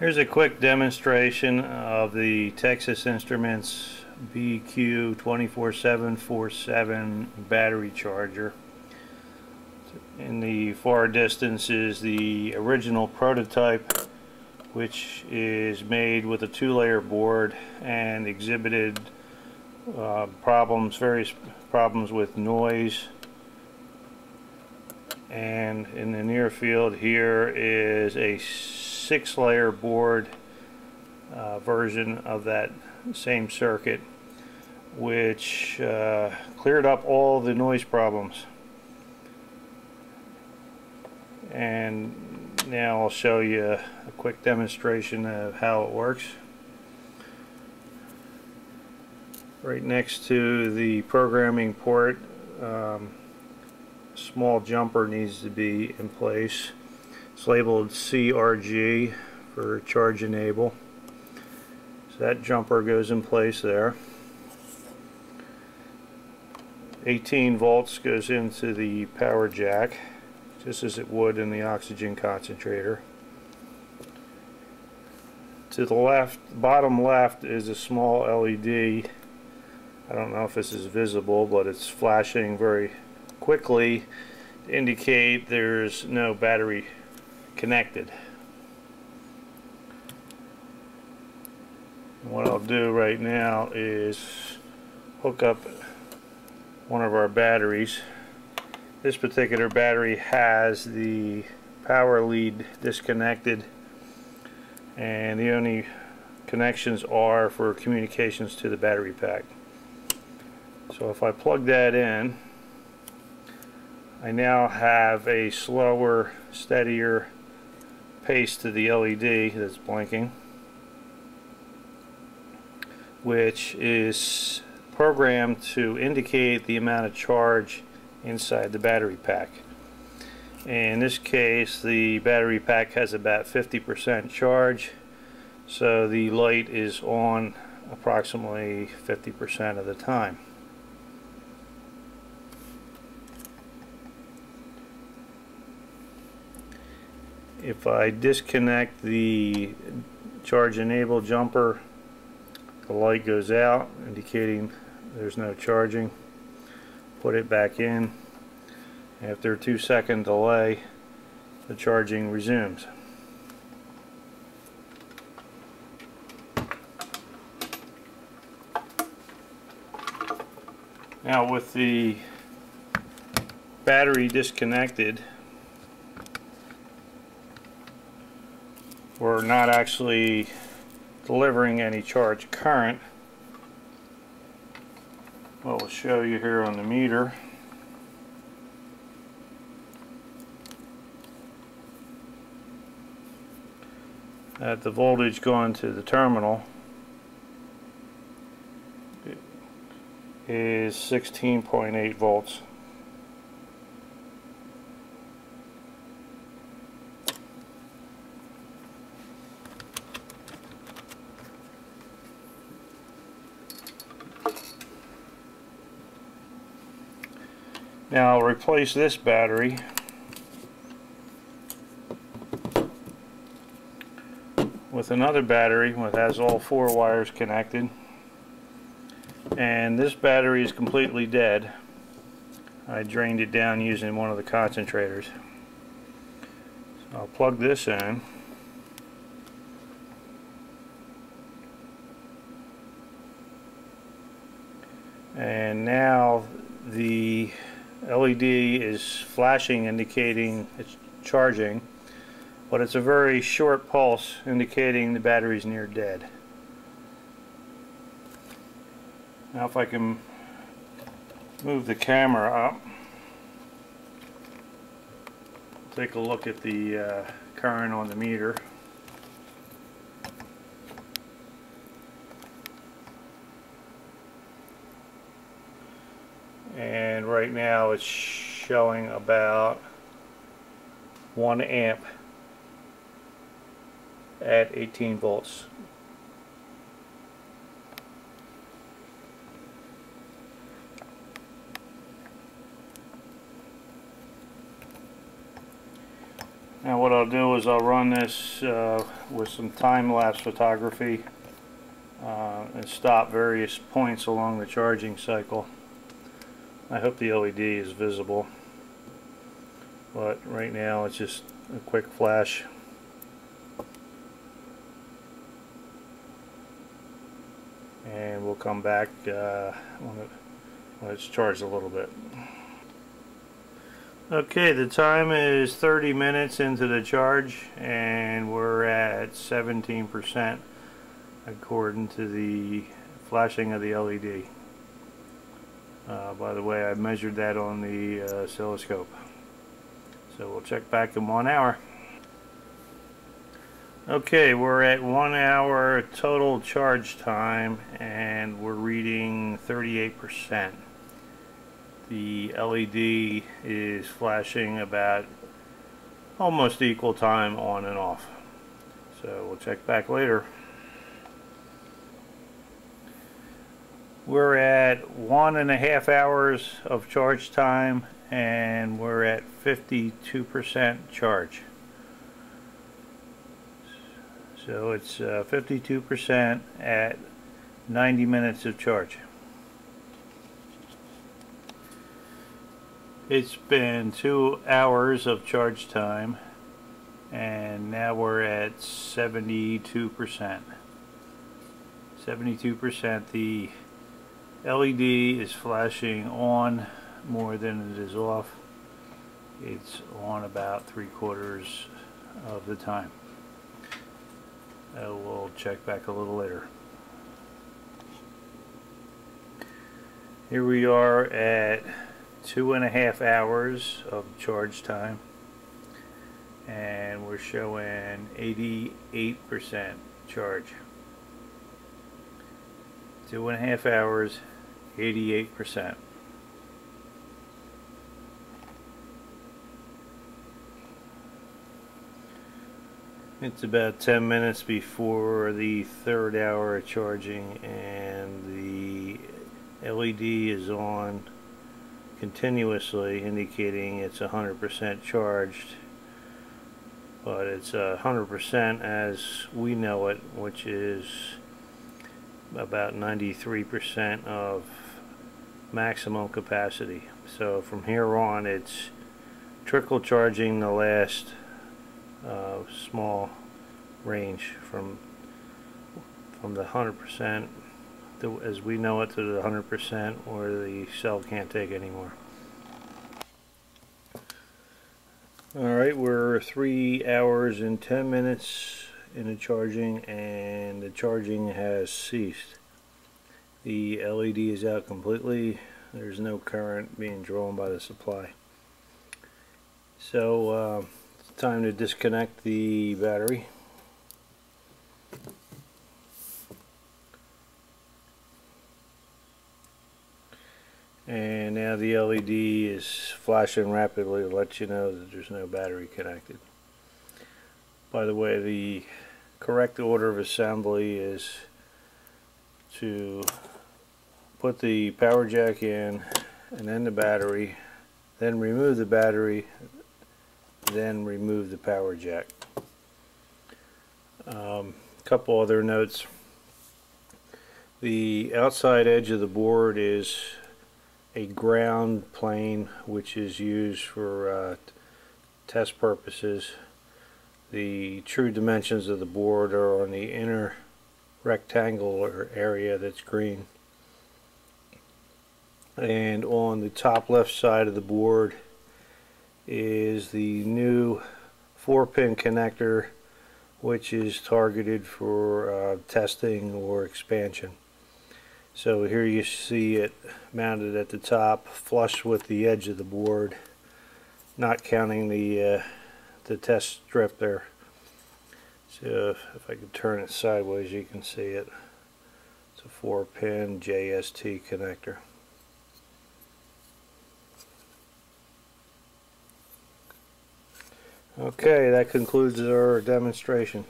Here's a quick demonstration of the Texas Instruments bq24747 battery charger. In the far distance is the original prototype, which is made with a two-layer board and exhibited various problems with noise. And in the near field here is a 6-layer board version of that same circuit, which cleared up all the noise problems. And now I'll show you a quick demonstration of how it works. Right next to the programming port, small jumper needs to be in place. It's labeled CRG for charge enable. So that jumper goes in place there. 18 volts goes into the power jack, just as it would in the oxygen concentrator. To the left, bottom left, is a small LED. I don't know if this is visible, but it's flashing very quickly to indicate there's no battery connected. What I'll do right now is hook up one of our batteries. This particular battery has the power lead disconnected, and the only connections are for communications to the battery pack. So if I plug that in, I now have a slower, steadier pace to the LED that's blinking, which is programmed to indicate the amount of charge inside the battery pack. In this case, the battery pack has about 50% charge, so the light is on approximately 50% of the time. If I disconnect the charge enable jumper, the light goes out, indicating there's no charging. Put it back in. After a 2-second delay, the charging resumes. Now, with the battery disconnected, we're not actually delivering any charge current. What we'll show you here on the meter, at the voltage going to the terminal is 16.8 volts. Now I'll replace this battery with another battery that has all 4 wires connected, and this battery is completely dead. I drained it down using one of the concentrators. So I'll plug this in, and now the LED is flashing, indicating it's charging, but it's a very short pulse indicating the battery's near dead. Now if I can move the camera up, take a look at the current on the meter. And right now it's showing about 1 amp at 18 volts. Now what I'll do is I'll run this with some time-lapse photography and stop various points along the charging cycle. I hope the LED is visible, but right now it's just a quick flash. And we'll come back when it's charged a little bit. Okay, the time is 30 minutes into the charge and we're at 17% according to the flashing of the LED. By the way, I measured that on the oscilloscope. So we'll check back in 1 hour. Okay, we're at 1 hour total charge time and we're reading 38%. The LED is flashing about almost equal time on and off. So we'll check back later. We're at 1.5 hours of charge time and we're at 52% charge. So it's 52% at 90 minutes of charge. It's been 2 hours of charge time and now we're at 72%. 72%. The LED is flashing on more than it is off. It's on about 3/4 of the time. We'll check back a little later. Here we are at 2.5 hours of charge time and we're showing 88% charge. 2.5 hours, 88%. It's about 10 minutes before the 3rd hour of charging and the LED is on continuously, indicating it's 100% charged, but it's 100% as we know it, which is about 93% of maximum capacity. So from here on it's trickle charging the last small range from the 100% as we know it to the 100% where the cell can't take anymore. Alright, we're 3 hours and 10 minutes into charging and the charging has ceased. The LED is out completely. There's no current being drawn by the supply. So it's time to disconnect the battery. And now the LED is flashing rapidly to let you know that there's no battery connected. By the way, the correct order of assembly is to put the power jack in and then the battery, then remove the battery, then remove the power jack. Couple other notes. The outside edge of the board is a ground plane which is used for test purposes. The true dimensions of the board are on the inner rectangular area that's green, and on the top left side of the board is the new 4-pin connector, which is targeted for testing or expansion. So here you see it mounted at the top, flush with the edge of the board, not counting the test strip there. So if I could turn it sideways, you can see it. It's a 4-pin JST connector. Okay, that concludes our demonstration.